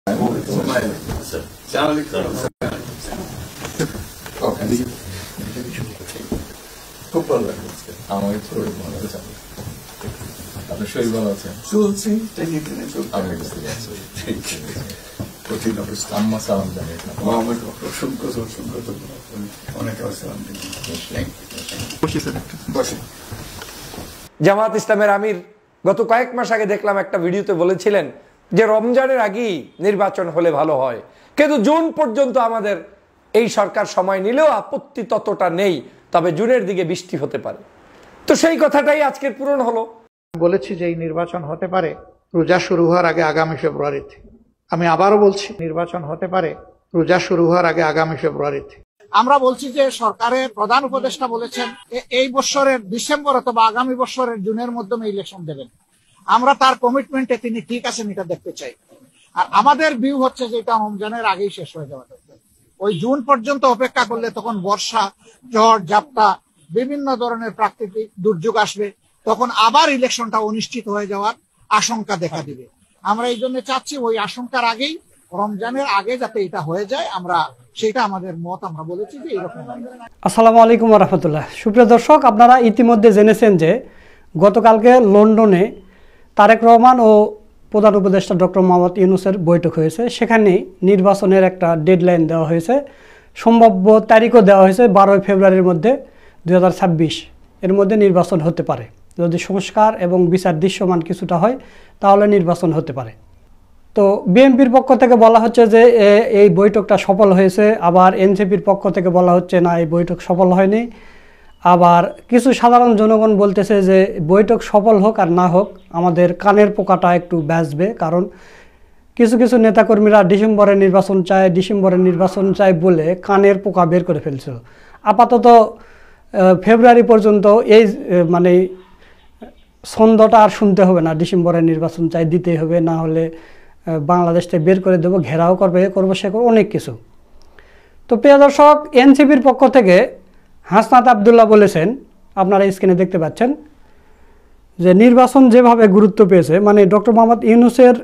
খুব ভালো লাগছে আমাকে শরীর ভালো আছে আপনার শরীর ভালো আছে চলছে আমি বুঝতে পারছি কঠিন অবস্থা আম্মা সালাম জানিয়ে আমাকে অসংখ্য অসংখ্য অনেক সালাম বসে। জামাত ইসলামের আমির গত কয়েক মাস আগে দেখলাম একটা ভিডিওতে বলেছিলেন যে রমজানের আগেই নির্বাচন হলে ভালো হয়, কিন্তু জুন পর্যন্ত আমাদের এই সরকার সময় নিলেও আপত্তি ততটা নেই, তবে জুনের দিকে বৃষ্টি হতে পারে। তো সেই কথাটাই আজকের পূরণ হলো। বলেছি যে এই নির্বাচন হতে পারে রোজা শুরু হওয়ার আগে আগামী ফেব্রুয়ারিতে। আমি আবারও বলছি নির্বাচন হতে পারে রোজা শুরু হওয়ার আগে আগামী ফেব্রুয়ারিতে। আমরা বলছি যে সরকারের প্রধান উপদেষ্টা বলেছেন এই বছরের ডিসেম্বর অথবা আগামী বছরের জুনের মধ্যে ইলেকশন দেবেন। আমরা তার কমিটমেন্টে তিনি ঠিক আছেন এটা দেখতে চাই। আর আমাদের ভিউ হচ্ছে যে এটা রমজানের আগেই শেষ হয়ে যাওয়া দরকার। ওই জুন পর্যন্ত অপেক্ষা করলে তখন বর্ষা, ঝড়, ঝাপটা, বিভিন্ন ধরনের প্রাকৃতিক দুর্যোগ আসবে, তখন আবার ইলেকশনটা অনিশ্চিত হয়ে যাওয়ার আশঙ্কা দেখা দিবে। আমরা এই জন্য চাচ্ছি ওই আশঙ্কার আগেই, রমজানের আগে যাতে এটা হয়ে যায়, আমরা সেটা আমাদের মত। আমরা বলেছি যে এরকম। আসসালামু আলাইকুম ওয়া রাহমাতুল্লাহ। সুপ্রিয় দর্শক, আপনারা ইতিমধ্যে জেনেছেন যে গতকালকে লন্ডনে তারেক রহমান ও প্রধান উপদেষ্টা ডক্টর মোহাম্মদ ইউনূসের বৈঠক হয়েছে। সেখানে নির্বাচনের একটা ডেডলাইন দেওয়া হয়েছে, সম্ভাব্য তারিখও দেওয়া হয়েছে 12 ফেব্রুয়ারির মধ্যে 2026 এর মধ্যে নির্বাচন হতে পারে। যদি সংস্কার এবং বিচার দৃশ্যমান কিছুটা হয় তাহলে নির্বাচন হতে পারে। তো বিএনপির পক্ষ থেকে বলা হচ্ছে যে এই বৈঠকটা সফল হয়েছে, আবার এনসিপির পক্ষ থেকে বলা হচ্ছে না এই বৈঠক সফল হয়নি। আবার কিছু সাধারণ জনগণ বলতেছে যে বৈঠক সফল হোক আর না হোক আমাদের কানের পোকাটা একটু বাঁচবে, কারণ কিছু কিছু নেতাকর্মীরা ডিসেম্বরে নির্বাচন চায় বলে কানের পোকা বের করে ফেলছে। আপাতত ফেব্রুয়ারি পর্যন্ত এই মানে ছন্দটা আর শুনতে হবে না, ডিসেম্বরে নির্বাচন চাই দিতেই হবে, না হলে বাংলাদেশ থেকে বের করে দেবো, ঘেরাও করবে, এ করবো সে করবো, অনেক কিছু। তো প্রিয় দর্শক, এনসিপির পক্ষ থেকে হাসনাত আবদুল্লাহ বলেছেন, আপনারা স্ক্রিনে দেখতে পাচ্ছেন, যে নির্বাচন যেভাবে গুরুত্ব পেয়েছে, মানে ডক্টর মোহাম্মদ ইউনূসের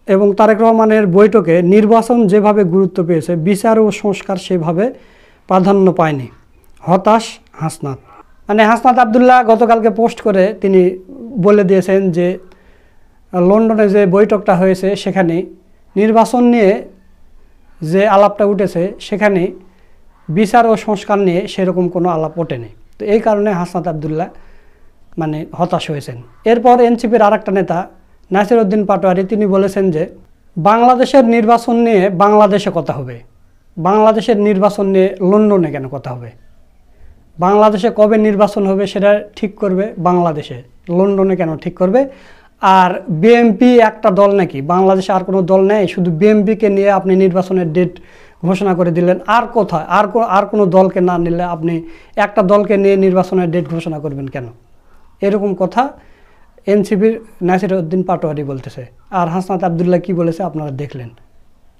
এবং তারেক রহমানের বৈঠকে নির্বাচন যেভাবে গুরুত্ব পেয়েছে, বিচার ও সংস্কার সেভাবে প্রাধান্য পায়নি। হতাশ হাসনাত। মানে হাসনাত আবদুল্লাহ গতকালকে পোস্ট করে তিনি বলে দিয়েছেন যে লন্ডনে যে বৈঠকটা হয়েছে সেখানে নির্বাচন নিয়ে যে আলাপটা উঠেছে সেখানে বিচার ও সংস্কার নিয়ে সেরকম কোনো আলাপ ওঠেনি। তো এই কারণে হাসনাত আবদুল্লাহ মানে হতাশ হয়েছেন। এরপর এনসিপির আরেকটা নেতা নাসিরউদ্দিন পাটোয়ারি তিনি বলেছেন যে বাংলাদেশের নির্বাচন নিয়ে বাংলাদেশে কথা হবে, বাংলাদেশের নির্বাচন নিয়ে লন্ডনে কেন কথা হবে? বাংলাদেশে কবে নির্বাচন হবে সেটা ঠিক করবে বাংলাদেশে, লন্ডনে কেন ঠিক করবে? আর বিএনপি একটা দল নাকি? বাংলাদেশে আর কোনো দল নেই, শুধু বিএনপিকে নিয়ে আপনি নির্বাচনের ডেট ঘোষণা করে দিলেন। আর কোথায় আর কোনো দলকে না নিলে আপনি একটা দলকে নিয়ে নির্বাচনের ডেট ঘোষণা করবেন কেন? এরকম কথা এনসিপির নাসিরউদ্দিন পাটোয়ারি বলতেছে। আর হাসনাত আবদুল্লাহ কি বলেছে আপনারা দেখলেন।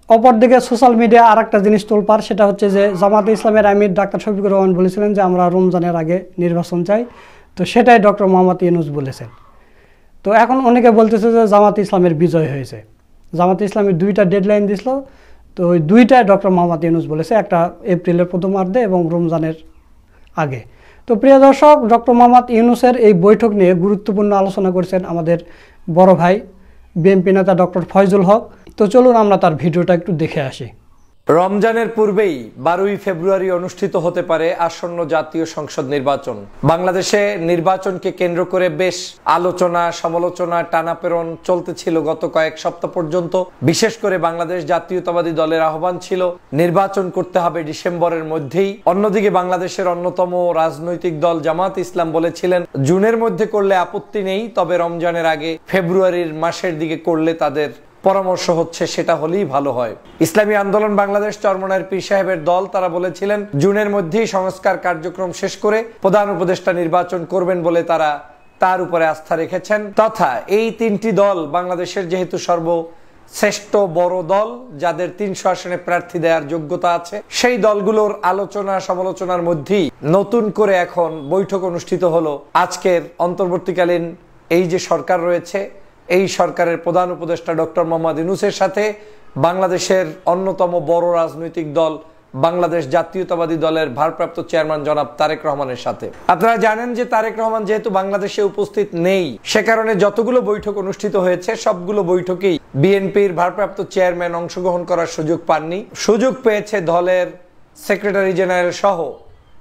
অপরদিকে সোশ্যাল মিডিয়া আর একটা জিনিস তোলপাড়, সেটা হচ্ছে যে জামাতে ইসলামের আমির ডাক্তার শফিকুর রহমান বলেছিলেন যে আমরা রমজানের আগে নির্বাচন চাই, তো সেটাই ডক্টর মোহাম্মদ ইউনূস বলেছেন। তো এখন অনেকে বলতেছে যে জামাতে ইসলামের বিজয় হয়েছে। জামাতে ইসলামের 2টা ডেডলাইন দিছিল, তো ওই 2টায় ডক্টর মোহাম্মদ ইউনূস বলেছে, একটা এপ্রিলের প্রথমার্ধে এবং রমজানের আগে। তো প্রিয় দর্শক, ডক্টর মোহাম্মদ ইউনূসের এই বৈঠক নিয়ে গুরুত্বপূর্ণ আলোচনা করেছেন আমাদের বড় ভাই বিএনপি নেতা ডক্টর ফয়জুল হক। তো চলুন আমরা তার ভিডিওটা একটু দেখে আসি। রমজানের পূর্বেই 12 ফেব্রুয়ারি অনুষ্ঠিত হতে পারে আসন্ন জাতীয় সংসদ নির্বাচন। বাংলাদেশে নির্বাচনকে কেন্দ্র করে বেশ আলোচনা সমালোচনা টানাপেরন চলতেছিল গত কয়েক সপ্তাহ পর্যন্ত। বিশেষ করে বাংলাদেশ জাতীয়তাবাদী দলের আহ্বান ছিল নির্বাচন করতে হবে ডিসেম্বরের মধ্যেই। অন্যদিকে বাংলাদেশের অন্যতম রাজনৈতিক দল জামাত ইসলাম বলেছিলেন জুনের মধ্যে করলে আপত্তি নেই, তবে রমজানের আগে ফেব্রুয়ারির মাসের দিকে করলে তাদের পরামর্শ হচ্ছে সেটা হলেই ভালো হয়। ইসলামী আন্দোলন বাংলাদেশ চরমনায়ের পীর সাহেবের দল তারা বলেছিলেন জুনের মধ্যেই সংস্কার কার্যক্রম শেষ করে প্রধান উপদেষ্টা নির্বাচন করবেন বলে তারা তার উপরে আস্থা রেখেছেন। তথা এই 3টি দল বাংলাদেশের যেহেতু সর্বশ্রেষ্ঠ বড় দল, যাদের 300 আসনে প্রার্থী দেওয়ার যোগ্যতা আছে, সেই দলগুলোর আলোচনা সমালোচনার মধ্যেই নতুন করে এখন বৈঠক অনুষ্ঠিত হলো। আজকের অন্তর্বর্তীকালীন এই যে সরকার রয়েছে, এই সরকারের প্রধান উপদেষ্টা ডক্টর মোহাম্মদ ইউনূসের সাথে বাংলাদেশের অন্যতম বড় রাজনৈতিক দল বাংলাদেশ জাতীয়তাবাদী দলের ভারপ্রাপ্ত চেয়ারম্যান জনাব তারেক রহমানের সাথে। আপনারা জানেন যে তারেক রহমান যেহেতু বাংলাদেশে উপস্থিত নেই, সে কারণে যতগুলো বৈঠক অনুষ্ঠিত হয়েছে সবগুলো বৈঠকেই বিএনপির ভারপ্রাপ্ত চেয়ারম্যান অংশগ্রহণ করার সুযোগ পাননি। সুযোগ পেয়েছে দলের সেক্রেটারি জেনারেল সহ,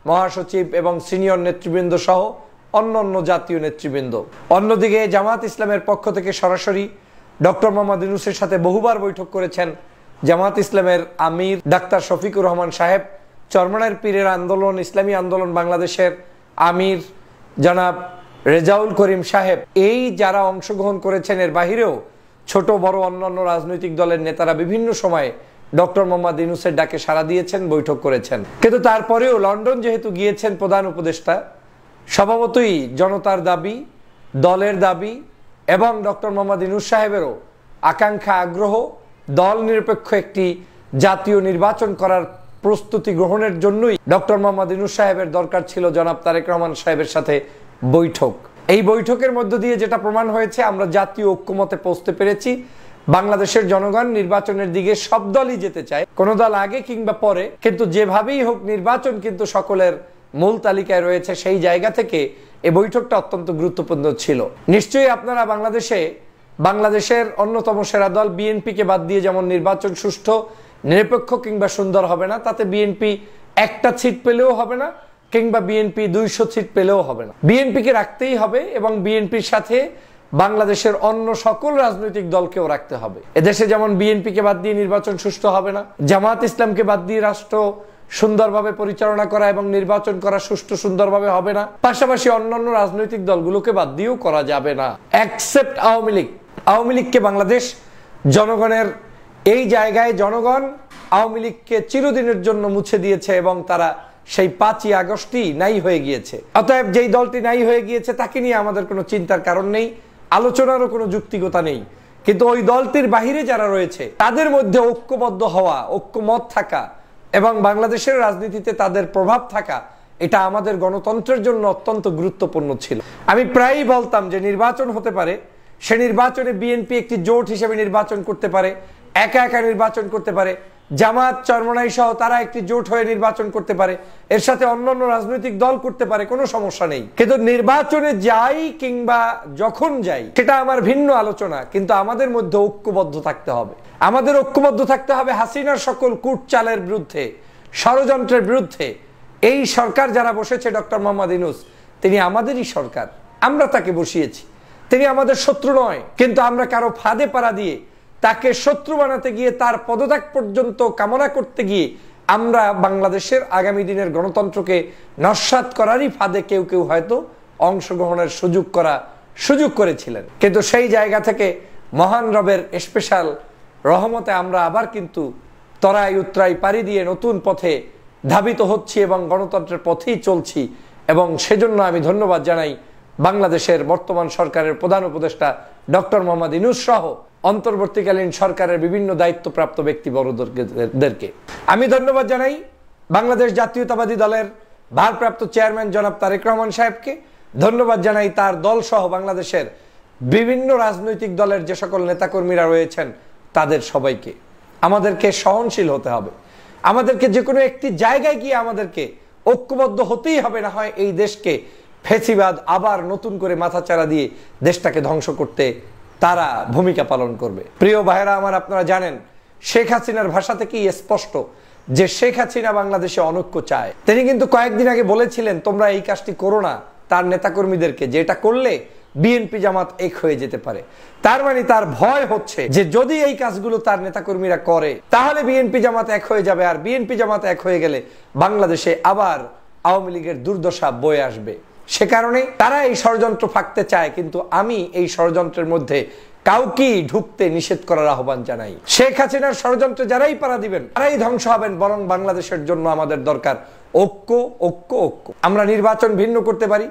মহাসচিব এবং সিনিয়র নেতৃবৃন্দ সহ অন্যান্য জাতীয় নেতৃবৃন্দ। অন্যদিকে জামাত ইসলামের পক্ষ থেকে সরাসরি ডক্টর মোহাম্মদ ইউনূসের সাথে বহুবার বৈঠক করেছেন জামাত ইসলামের আমির ডাক্তার শফিকুর রহমান সাহেব, চরমনাইর পীরের আন্দোলন ইসলামী আন্দোলন বাংলাদেশের আমির জনাব রেজাউল করিম সাহেব, এই যারা অংশগ্রহণ করেছেন এর বাহিরেও ছোট বড় অন্যান্য রাজনৈতিক দলের নেতারা বিভিন্ন সময়ে ডক্টর মোহাম্মদ ইউনূসের ডাকে সাড়া দিয়েছেন, বৈঠক করেছেন। কিন্তু তারপরেও লন্ডন যেহেতু গিয়েছেন প্রধান উপদেষ্টা, স্বভাবতই জনতার দাবি, দলের দাবি এবং ডক্টর মোহাম্মদ ইউনূস সাহেবেরও আকাঙ্ক্ষা আগ্রহ দল নিরপেক্ষ একটি জাতীয় নির্বাচন করার প্রস্তুতি গ্রহণের জন্যই ডক্টর মোহাম্মদ ইউনূস সাহেবের দরকার ছিল জনাব তারেক রহমান সাহেবের সাথে বৈঠক। এই বৈঠকের মধ্য দিয়ে যেটা প্রমাণ হয়েছে, আমরা জাতীয় ঐক্যমতে পৌঁছতে পেরেছি। বাংলাদেশের জনগণ নির্বাচনের দিকে সব দলই যেতে চায়, কোন দল আগে কিংবা পরে, কিন্তু যেভাবেই হোক নির্বাচন কিন্তু সকলের মূল তালিকায় রয়েছে। সেই জায়গা থেকে এই বৈঠকটা অত্যন্ত গুরুত্বপূর্ণ ছিল। নিশ্চয়ই আপনারা বাংলাদেশের অন্যতম সেরা দল বিএনপিকে বাদ দিয়ে যেমন নির্বাচন সুষ্ঠু, নিরপেক্ষ কিংবা সুন্দর হবে না, তাতে বিএনপি একটা সিট পেলেও হবে না কিংবা বিএনপি 200 সিট পেলেও হবে না। বিএনপিকে রাখতেই হবে এবং বিএনপির সাথে বাংলাদেশের অন্য সকল রাজনৈতিক দলকেও রাখতে হবে। এদেশে যেমন বিএনপিকে বাদ দিয়ে নির্বাচন সুষ্ঠু হবে না, জামাত ইসলামকে বাদ দিয়ে রাষ্ট্র সুন্দরভাবে পরিচালনা করা এবং নির্বাচন করা সুষ্ঠু সুন্দরভাবে হবে না, পাশাপাশি অন্যান্য রাজনৈতিক দলগুলোকে বাদ দিয়েও করা যাবে না, এক্সেপ্ট আওয়ামী লীগ। আওয়ামী লীগকে বাংলাদেশ জনগণের এই জায়গায় জনগণ আওয়ামী লীগকে চিরদিনের জন্য মুছে দিয়েছে এবং তারা সেই 5ই আগস্টই নাই হয়ে গিয়েছে। অতএব যেই দলটি নাই হয়ে গিয়েছে তাকে নিয়ে আমাদের কোনো চিন্তার কারণ নেই, আলোচনারও কোনো যুক্তিকতা নেই। কিন্তু ওই দলটির বাহিরে যারা রয়েছে তাদের মধ্যে ঐক্যবদ্ধ হওয়া, ঐক্যমত থাকা এবং বাংলাদেশের রাজনীতিতে তাদের প্রভাব থাকা, এটা আমাদের গণতন্ত্রের জন্য অত্যন্ত গুরুত্বপূর্ণ ছিল। আমি প্রায়ই বলতাম যে নির্বাচন হতে পারে, সে নির্বাচনে বিএনপি একটি জোট হিসেবে নির্বাচন করতে পারে, একা একা নির্বাচন করতে পারে, জামাত চরমনাই সহ তারা একটি জোট হয়ে নির্বাচন করতে পারে, এর সাথে অন্যান্য রাজনৈতিক দল করতে পারে, কোনো সমস্যা নেই। কিন্তু নির্বাচনে যাই কিংবা যখন যাই সেটা আমার ভিন্ন আলোচনা, কিন্তু আমাদের মধ্যে ঐক্যবদ্ধ থাকতে হবে। আমাদের ঐক্যবদ্ধ থাকতে হবে হাসিনার সকল কূটচালের বিরুদ্ধে, ষড়যন্ত্রের বিরুদ্ধে। এই সরকার যারা বসেছে, ডক্টর মোহাম্মদ ইউনূস তিনি আমাদেরই সরকার, আমরা তাকে বসিয়েছি, তিনি আমাদের শত্রু নয়। কিন্তু আমরা কারো ফাঁদে পাড়া দিয়ে তাকে শত্রু বানাতে গিয়ে, তার পদত্যাগ পর্যন্ত কামনা করতে গিয়ে আমরা বাংলাদেশের আগামী দিনের গণতন্ত্রকে নস্যাৎ করারই ফাঁদে কেউ কেউ হয়তো অংশগ্রহণের সুযোগ করেছিলেন। কিন্তু সেই জায়গা থেকে মহান রবের স্পেশাল রহমতে আমরা আবার কিন্তু তরাই উতরাই পাড়ি দিয়ে নতুন পথে ধাবিত হচ্ছি এবং গণতন্ত্রের পথেই চলছি। এবং সেজন্য আমি ধন্যবাদ জানাই বাংলাদেশের বর্তমান সরকারের প্রধান উপদেষ্টা ডক্টর মোহাম্মদ ইউনূস সহ অন্তর্বর্তীকালীন সরকারের বিভিন্ন দায়িত্বপ্রাপ্ত ব্যক্তিবর্গদেরকে। আমি ধন্যবাদ জানাই বাংলাদেশ জাতীয়তাবাদী দলের ভারপ্রাপ্ত চেয়ারম্যান জনাব তারেক রহমান সাহেবকে, ধন্যবাদ জানাই তার দল সহ বাংলাদেশের বিভিন্ন রাজনৈতিক দলের যে সকল নেতাকর্মীরা রয়েছেন তাদের সবাইকে। আমাদেরকে সহনশীল হতে হবে, আমাদেরকে যে কোনো একটি জায়গায় গিয়ে আমাদেরকে ঐক্যবদ্ধ হতেই হবে, না হয় এই দেশকে ফ্যাসিবাদ আবার নতুন করে মাথাচাড়া দিয়ে দেশটাকে ধ্বংস করতে তারা ভূমিকা পালন করবে। প্রিয় ভাইরা আমার, আপনারা জানেন শেখ হাসিনার ভাষা থেকেই স্পষ্ট যে শেখ হাসিনা বাংলাদেশে অনৈক্য চায়। তিনি কিন্তু কয়েকদিন আগে বলেছিলেন তোমরা এই কাজটি করো না, তার নেতাকর্মীদেরকে, যে এটা করলে বিএনপি জামাত এক হয়ে যেতে পারে। তার মানে তার ভয় হচ্ছে যে যদি এই কাজগুলো তার নেতাকর্মীরা করে তাহলে বিএনপি জামাত এক হয়ে যাবে, আর বিএনপি জামাত এক হয়ে গেলে বাংলাদেশে আবার আওয়ামী লীগের দুর্দশা বয়ে আসবে। সে কারণে তারা এই ষড়যন্ত্র ফাঁকতে চায়, কিন্তু আমি এই ষড়যন্ত্রের মধ্যে কাউকেই ঢুকতে নিষেধ করার আহ্বান জানাই। শেখ হাসিনার ষড়যন্ত্রে যারাই পাড়া দিবেন তারাই ধ্বংস হবেন, বরং বাংলাদেশের জন্য আমাদের দরকার ঐক্য, ঐক্য, ঐক্য। আমরা নির্বাচন ভিন্ন করতে পারি,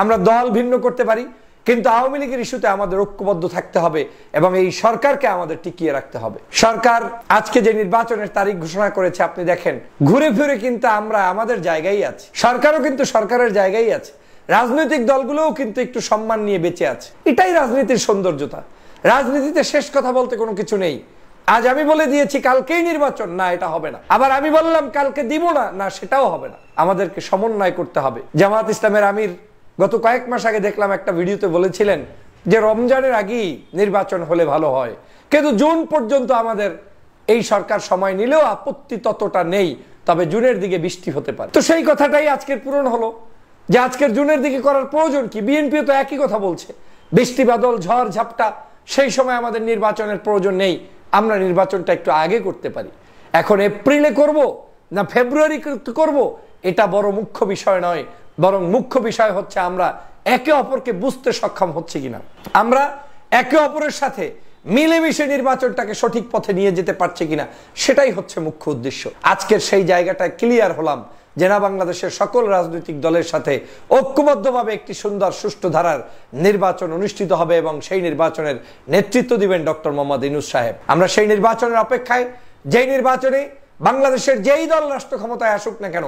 আমরা দল ভিন্ন করতে পারি, কিন্তু আওয়ামী লীগের ইস্যুতে আমাদের ঐক্যবদ্ধ থাকতে হবে এবং এই সরকারকে আমাদের টিকিয়ে রাখতে হবে। সরকার আজকে যে নির্বাচনের তারিখ ঘোষণা করেছে, আপনি দেখেন ঘুরে ফিরে কিন্তু আমরা আমাদের জায়গায় আছি, সরকারও কিন্তু সরকারের জায়গায় আছে, রাজনৈতিক দলগুলোও কিন্তু একটু সম্মান নিয়ে বেঁচে আছে। এটাই রাজনীতির সৌন্দর্যতা। রাজনীতিতে শেষ কথা বলতে কোনো কিছু নেই। আজ আমি বলে দিয়েছি কালকেই নির্বাচন, না এটা হবে না। আবার আমি বললাম কালকে দিব না, না সেটাও হবে না। আমাদেরকে সমন্বয় করতে হবে। জামাত ইসলামের আমির গত কয়েক মাস আগে দেখলাম একটা ভিডিওতে বলেছিলেন যে রমজানের আগেই নির্বাচন হলে ভালো হয়, কিন্তু জুন পর্যন্ত আমাদের এই সরকার সময় নিলেও আপত্তি ততটা নেই, তবে জুনের দিকে বৃষ্টি হতে পারে। তো সেই কথাটাই আজকের পূরণ হলো যে আজকের জুনের দিকে করার প্রয়োজন কি? বিএনপিও তো একই কথা বলছে, বৃষ্টি বাদল ঝড় ঝাপটা সেই সময় আমাদের নির্বাচনের প্রয়োজন নেই, আমরা নির্বাচনটা একটু আগে করতে পারি। এখন এপ্রিলে করব না ফেব্রুয়ারি করব এটা বড় মুখ্য বিষয় নয়, বরং মুখ্য বিষয় হচ্ছে আমরা একে অপরকে বুঝতে সক্ষম হচ্ছে কিনা, আমরা একে অপরের সাথে মিলেমিশে নির্বাচনটাকে সঠিক পথে নিয়ে যেতে পারছে কিনা, সেটাই হচ্ছে মুখ্য উদ্দেশ্য। আজকের সেই জায়গাটায় ক্লিয়ার হলাম যে না, বাংলাদেশের সকল রাজনৈতিক দলের সাথে ঐক্যবদ্ধভাবে একটি সুন্দর সুষ্ঠু ধারার নির্বাচন অনুষ্ঠিত হবে এবং সেই নির্বাচনের নেতৃত্ব দিবেন ডক্টর মোহাম্মদ ইউনূস সাহেব। আমরা সেই নির্বাচনের অপেক্ষায়, যেই নির্বাচনে বাংলাদেশের যেই দল রাষ্ট্র ক্ষমতায় আসুক না কেন,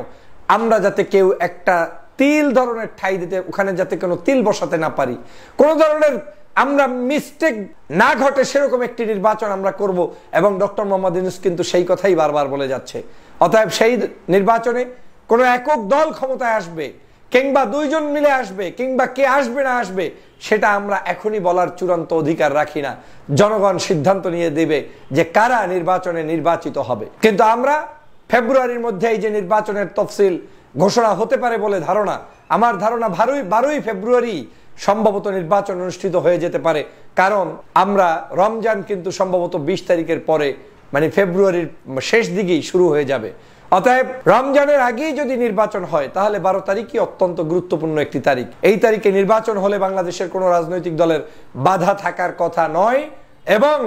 আমরা যাতে কেউ একটা তিল ধরনের ঠাঁই দিতে, ওখানে যাতে কোনো তিল বসাতে না পারি, কোনো ধরনের আমরা মিস্টেক না ঘটে, সেরকম একটি নির্বাচন আমরা করব। এবং ডক্টর মোহাম্মদ ইউনূস কিন্তু সেই কথাই বারবার বলে যাচ্ছে। অতএব সেই নির্বাচনে কোনো একক দল ক্ষমতায় আসবে কিংবা দুইজন মিলে আসবে কিংবা কে আসবে না আসবে, সেটা আমরা এখনই বলার চূড়ান্ত অধিকার রাখি না। জনগণ সিদ্ধান্ত নিয়ে দেবে যে কারা নির্বাচনে নির্বাচিত হবে। কিন্তু আমরা ফেব্রুয়ারির মধ্যে এই যে নির্বাচনের তফসিল ঘোষণা হতে পারে বলে ধারণা, আমার ধারণা 12ই ফেব্রুয়ারি সম্ভবত নির্বাচন অনুষ্ঠিত হয়ে যেতে পারে। কারণ আমরা রমজান কিন্তু সম্ভবত 20 তারিখের পরে, মানে ফেব্রুয়ারির শেষ দিকেই শুরু হয়ে যাবে। অতএব রমজানের আগেই যদি নির্বাচন হয় তাহলে 12 তারিখই অত্যন্ত গুরুত্বপূর্ণ একটি তারিখ। এই তারিখে নির্বাচন হলে বাংলাদেশের কোনো রাজনৈতিক দলের বাধা থাকার কথা নয় এবং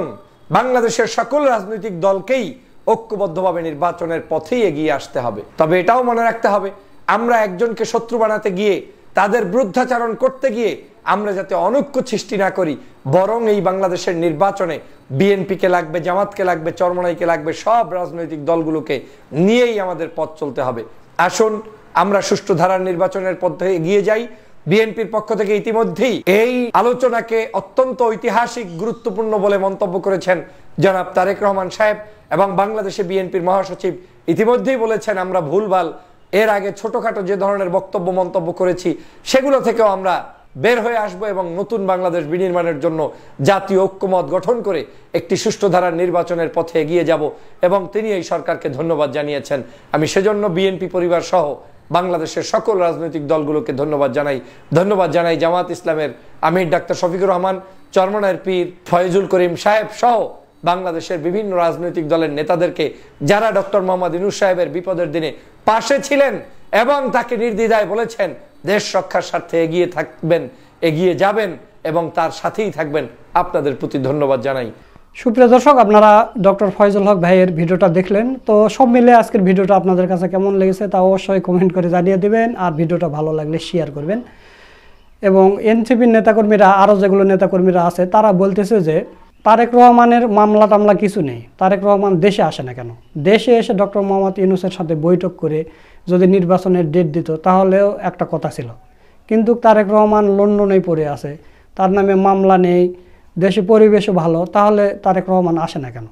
বাংলাদেশের সকল রাজনৈতিক দলকেই ঐক্যবদ্ধভাবে নির্বাচনের পথেই এগিয়ে আসতে হবে। তবে এটাও মনে রাখতে হবে, আমরা একজনকে শত্রু বানাতে গিয়ে, তাদের বিরুদ্ধাচরণ করতে গিয়ে আমরা যাতে অনৈক্য সৃষ্টি না করি, বরং এই বাংলাদেশের নির্বাচনে বিএনপিকে লাগবে, জামাতকে লাগবে, চরমনাইকে লাগবে, সব রাজনৈতিক দলগুলোকে নিয়েই আমাদের পথ চলতে হবে। আসুন আমরা সুষ্ঠু ধারার নির্বাচনের পথে এগিয়ে যাই। বিএনপির পক্ষ থেকে ইতিমধ্যেই এই আলোচনাকে অত্যন্ত ঐতিহাসিক গুরুত্বপূর্ণ বলে মন্তব্য করেছেন জনাব তারেক রহমান সাহেব এবং বাংলাদেশে বিএনপির মহাসচিব ইতিমধ্যেই বলেছেন আমরা ভুলভাল এর আগে ছোটখাটো যে ধরনের বক্তব্য মন্তব্য করেছি সেগুলো থেকেও আমরা বের হয়ে আসব এবং নতুন বাংলাদেশ বিনির্মাণের জন্য জাতীয় ঐক্যমত গঠন করে একটি সুষ্ঠু ধারার নির্বাচনের পথে এগিয়ে যাব এবং তিনি এই সরকারকে ধন্যবাদ জানিয়েছেন। আমি সেজন্য বিএনপি পরিবার সহ বাংলাদেশের সকল রাজনৈতিক দলগুলোকে ধন্যবাদ জানাই জামাত ইসলামের আমির ডাক্তার শফিকুর রহমান, চরমনাইয়ের পীর ফয়জুল করিম সাহেব সহ বাংলাদেশের বিভিন্ন রাজনৈতিক দলের নেতাদেরকে, যারা ডক্টর মোহাম্মদ ইউনূস সাহেবের বিপদের দিনে পাশে ছিলেন এবং তাকে নির্দ্বিধায় বলেছেন দেশ রক্ষার স্বার্থে এগিয়ে থাকবেন, এগিয়ে যাবেন এবং তার সাথেই থাকবেন। আপনাদের প্রতি ধন্যবাদ জানাই। সুপ্রিয় দর্শক, আপনারা ডক্টর ফয়জুল হক ভাইয়ের ভিডিওটা দেখলেন। তো সব মিলে আজকের ভিডিওটা আপনাদের কাছে কেমন লেগেছে তা অবশ্যই কমেন্ট করে জানিয়ে দেবেন, আর ভিডিওটা ভালো লাগলে শেয়ার করবেন। এবং এনসিপির নেতাকর্মীরা, আরও যেগুলো নেতাকর্মীরা আছে, তারা বলতেছে যে তারেক রহমানের মামলা টামলা কিছু নেই, তারেক রহমান দেশে আসে না কেন, দেশে এসে ডক্টর মোহাম্মদ ইউনূসের সাথে বৈঠক করে যদি নির্বাচনের ডেট দিত তাহলেও একটা কথা ছিল। কিন্তু তারেক রহমান লন্ডনেই পড়ে আছে, তার নামে মামলা নেই, দেশে পরিবেশও ভালো, তাহলে তারেক রহমান আসে না কেন?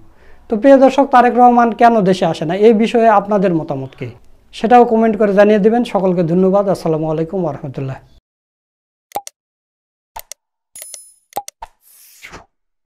তো প্রিয় দর্শক, তারেক রহমান কেন দেশে আসে না এই বিষয়ে আপনাদের মতামত কি, সেটাও কমেন্ট করে জানিয়ে দেবেন। সকলকে ধন্যবাদ। আসসালামু আলাইকুম ওয়া রাহমাতুল্লাহ।